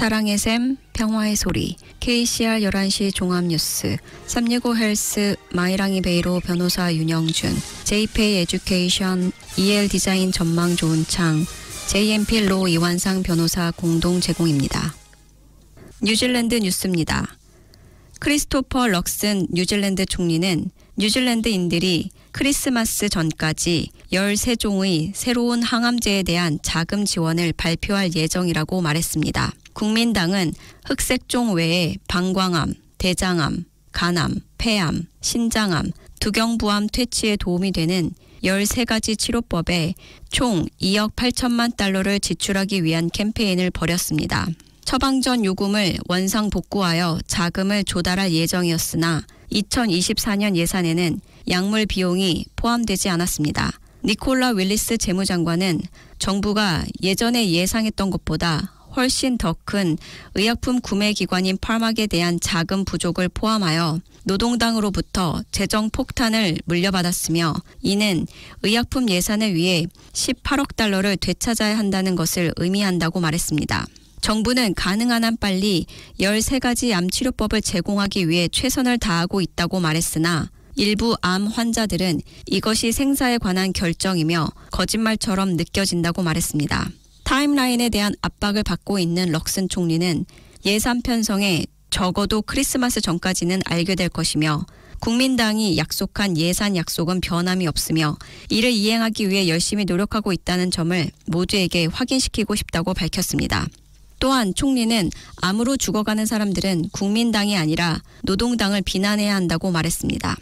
사랑의 샘, 평화의 소리, KCR 11시 종합뉴스, 365 헬스, 마이랑이 베이로 변호사 윤영준, JPay 에듀케이션, EL 디자인 전망 좋은 창, JMP 로 이완상 변호사 공동 제공입니다. 뉴질랜드 뉴스입니다. 크리스토퍼 럭슨 뉴질랜드 총리는 뉴질랜드인들이 크리스마스 전까지 13종의 새로운 항암제에 대한 자금 지원을 발표할 예정이라고 말했습니다. 국민당은 흑색종 외에 방광암, 대장암, 간암, 폐암, 신장암, 두경부암 퇴치에 도움이 되는 13가지 치료법에 총 2억 8천만 달러를 지출하기 위한 캠페인을 벌였습니다. 처방전 요금을 원상 복구하여 자금을 조달할 예정이었으나 2024년 예산에는 약물 비용이 포함되지 않았습니다. 니콜라 윌리스 재무장관은 정부가 예전에 예상했던 것보다 훨씬 더 큰 의약품 구매 기관인 팔막에 대한 자금 부족을 포함하여 노동당으로부터 재정 폭탄을 물려받았으며 이는 의약품 예산을 위해 18억 달러를 되찾아야 한다는 것을 의미한다고 말했습니다. 정부는 가능한 한 빨리 13가지 암 치료법을 제공하기 위해 최선을 다하고 있다고 말했으나 일부 암 환자들은 이것이 생사에 관한 결정이며 거짓말처럼 느껴진다고 말했습니다. 타임라인에 대한 압박을 받고 있는 럭슨 총리는 예산 편성에 적어도 크리스마스 전까지는 알게 될 것이며 국민당이 약속한 예산 약속은 변함이 없으며 이를 이행하기 위해 열심히 노력하고 있다는 점을 모두에게 확인시키고 싶다고 밝혔습니다. 또한 총리는 암으로 죽어가는 사람들은 국민당이 아니라 노동당을 비난해야 한다고 말했습니다.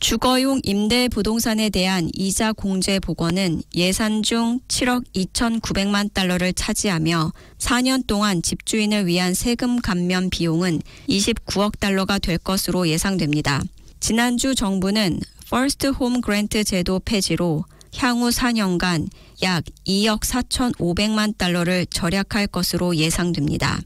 주거용 임대 부동산에 대한 이자 공제 복원은 예산 중 7억 2,900만 달러를 차지하며 4년 동안 집주인을 위한 세금 감면 비용은 29억 달러가 될 것으로 예상됩니다. 지난주 정부는 퍼스트 홈 그랜트 제도 폐지로 향후 4년간 약 2억 4,500만 달러를 절약할 것으로 예상됩니다.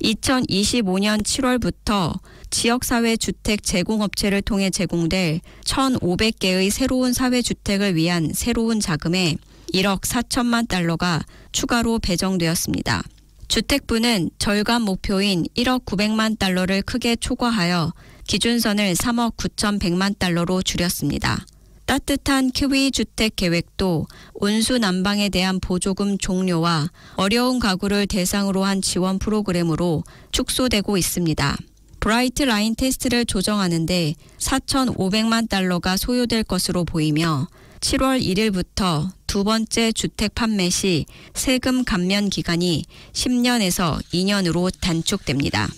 2025년 7월부터 지역사회 주택 제공업체를 통해 제공될 1,500개의 새로운 사회주택을 위한 새로운 자금에 1억 4천만 달러가 추가로 배정되었습니다. 주택부는 절감 목표인 1억 900만 달러를 크게 초과하여 기준선을 3억 9,100만 달러로 줄였습니다. 따뜻한 키위 주택 계획도 온수 난방에 대한 보조금 종료와 어려운 가구를 대상으로 한 지원 프로그램으로 축소되고 있습니다. 브라이트 라인 테스트를 조정하는데 4,500만 달러가 소요될 것으로 보이며 7월 1일부터 두 번째 주택 판매 시 세금 감면 기간이 10년에서 2년으로 단축됩니다.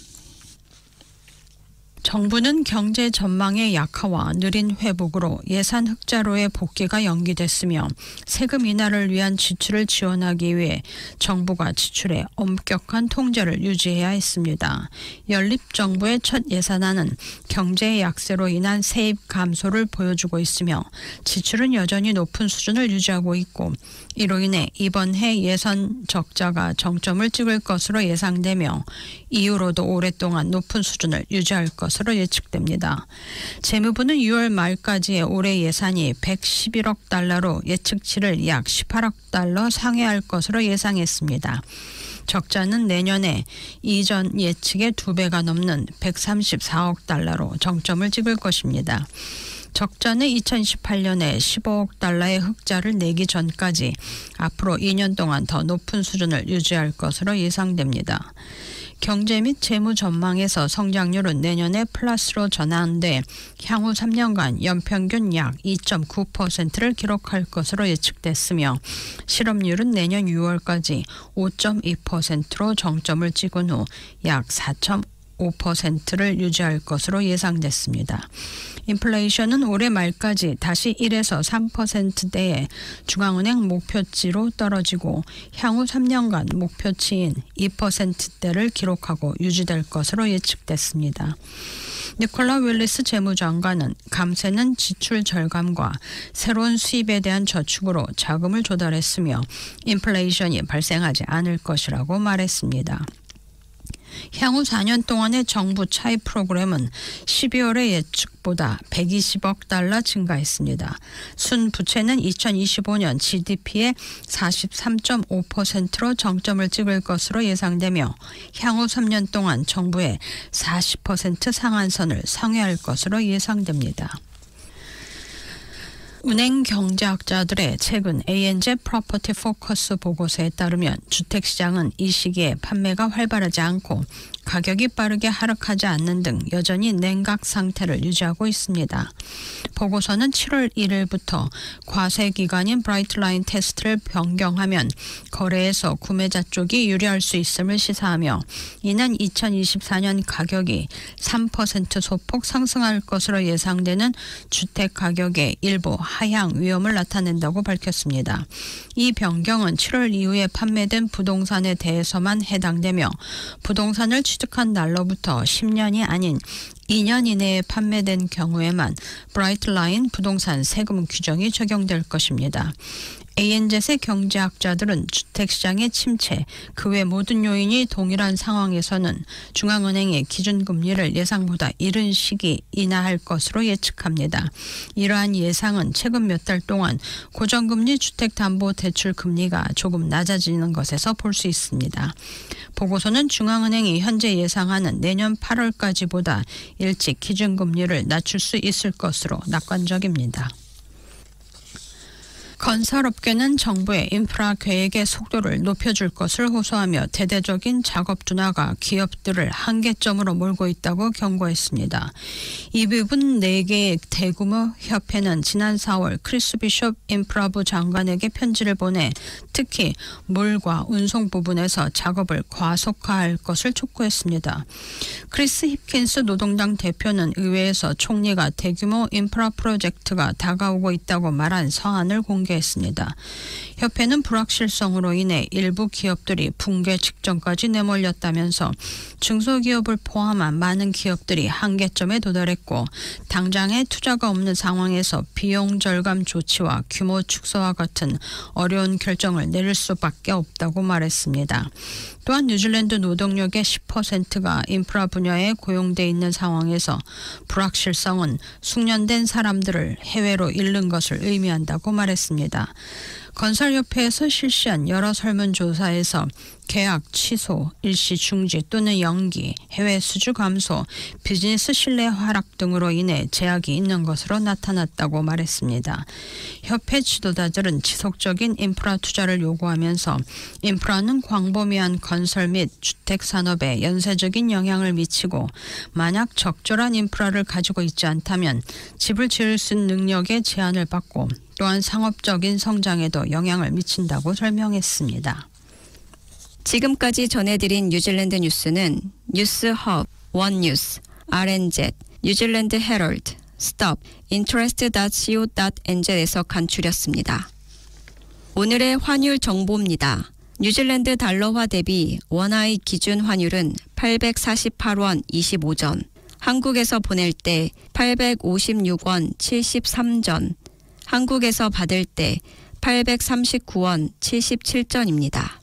정부는 경제 전망의 약화와 느린 회복으로 예산 흑자로의 복귀가 연기됐으며 세금 인하를 위한 지출을 지원하기 위해 정부가 지출에 엄격한 통제를 유지해야 했습니다. 연립정부의 첫 예산안은 경제의 약세로 인한 세입 감소를 보여주고 있으며 지출은 여전히 높은 수준을 유지하고 있고 이로 인해 이번 해 예산 적자가 정점을 찍을 것으로 예상되며 이후로도 오랫동안 높은 수준을 유지할 것으로 예측됩니다. 재무부는 6월 말까지의 올해 예산이 111억 달러로 예측치를 약 18억 달러 상회할 것으로 예상했습니다. 적자는 내년에 이전 예측의 2배가 넘는 134억 달러로 정점을 찍을 것입니다. 적자는 2018년에 15억 달러의 흑자를 내기 전까지 앞으로 2년 동안 더 높은 수준을 유지할 것으로 예상됩니다. 경제 및 재무 전망에서 성장률은 내년에 플러스로 전환돼 향후 3년간 연평균 약 2.9%를 기록할 것으로 예측됐으며 실업률은 내년 6월까지 5.2%로 정점을 찍은 후 약 4.5%를 유지할 것으로 예상됐습니다. 인플레이션은 올해 말까지 다시 1에서 3%대의 중앙은행 목표치로 떨어지고 향후 3년간 목표치인 2%대를 기록하고 유지될 것으로 예측됐습니다. 니콜라 윌리스 재무장관은 감세는 지출 절감과 새로운 수입에 대한 저축으로 자금을 조달했으며 인플레이션이 발생하지 않을 것이라고 말했습니다. 향후 4년 동안의 정부 차입 프로그램은 12월의 예측보다 120억 달러 증가했습니다. 순부채는 2025년 GDP의 43.5%로 정점을 찍을 것으로 예상되며 향후 3년 동안 정부의 40% 상한선을 상회할 것으로 예상됩니다. 은행 경제학자들의 최근 ANZ 프로퍼티 포커스 보고서에 따르면 주택시장은 이 시기에 판매가 활발하지 않고 가격이 빠르게 하락하지 않는 등 여전히 냉각 상태를 유지하고 있습니다. 보고서는 7월 1일부터 과세 기간인 브라이트라인 테스트를 변경하면 거래에서 구매자 쪽이 유리할 수 있음을 시사하며 이는 2024년 가격이 3% 소폭 상승할 것으로 예상되는 주택 가격의 일부 하향 위험을 나타낸다고 밝혔습니다. 이 변경은 7월 이후에 판매된 부동산에 대해서만 해당되며 부동산을 취득한 날로부터 10년이 아닌 2년 이내에 판매된 경우에만 브라이트라인 부동산 세금 규정이 적용될 것입니다. ANZ의 경제학자들은 주택시장의 침체, 그 외 모든 요인이 동일한 상황에서는 중앙은행의 기준금리를 예상보다 이른 시기 인하할 것으로 예측합니다. 이러한 예상은 최근 몇 달 동안 고정금리 주택담보대출 금리가 조금 낮아지는 것에서 볼 수 있습니다. 보고서는 중앙은행이 현재 예상하는 내년 8월까지보다 일찍 기준금리를 낮출 수 있을 것으로 낙관적입니다. 건설업계는 정부의 인프라 계획의 속도를 높여줄 것을 호소하며 대대적인 작업 둔화가 기업들을 한계점으로 몰고 있다고 경고했습니다. 이 부분 4개의 대규모 협회는 지난 4월 크리스 비숍 인프라부 장관에게 편지를 보내 특히 물과 운송 부분에서 작업을 과속화할 것을 촉구했습니다. 크리스 힙킨스 노동당 대표는 의회에서 총리가 대규모 인프라 프로젝트가 다가오고 있다고 말한 서한을 공개했습니다. 협회는 불확실성으로 인해 일부 기업들이 붕괴 직전까지 내몰렸다면서 중소기업을 포함한 많은 기업들이 한계점에 도달했고 당장의 투자가 없는 상황에서 비용 절감 조치와 규모 축소와 같은 어려운 결정을 내릴 수밖에 없다고 말했습니다. 또한 뉴질랜드 노동력의 10%가 인프라 분야에 고용돼 있는 상황에서 불확실성은 숙련된 사람들을 해외로 잃는 것을 의미한다고 말했습니다. 건설협회에서 실시한 여러 설문조사에서 계약 취소, 일시 중지 또는 연기, 해외 수주 감소, 비즈니스 신뢰 하락 등으로 인해 제약이 있는 것으로 나타났다고 말했습니다. 협회 지도자들은 지속적인 인프라 투자를 요구하면서 인프라는 광범위한 건설 및 주택 산업에 연쇄적인 영향을 미치고 만약 적절한 인프라를 가지고 있지 않다면 집을 지을 수 있는 능력에 제한을 받고 또한 상업적인 성장에도 영향을 미친다고 설명했습니다. 지금까지 전해드린 뉴질랜드 뉴스는 뉴스허브, 원뉴스, RNZ, 뉴질랜드 헤럴드, 스톱, interest.co.nz에서 간추렸습니다. 오늘의 환율 정보입니다. 뉴질랜드 달러화 대비 원화의 기준 환율은 848원 25전, 한국에서 보낼 때 856원 73전, 한국에서 받을 때 839원 77전입니다.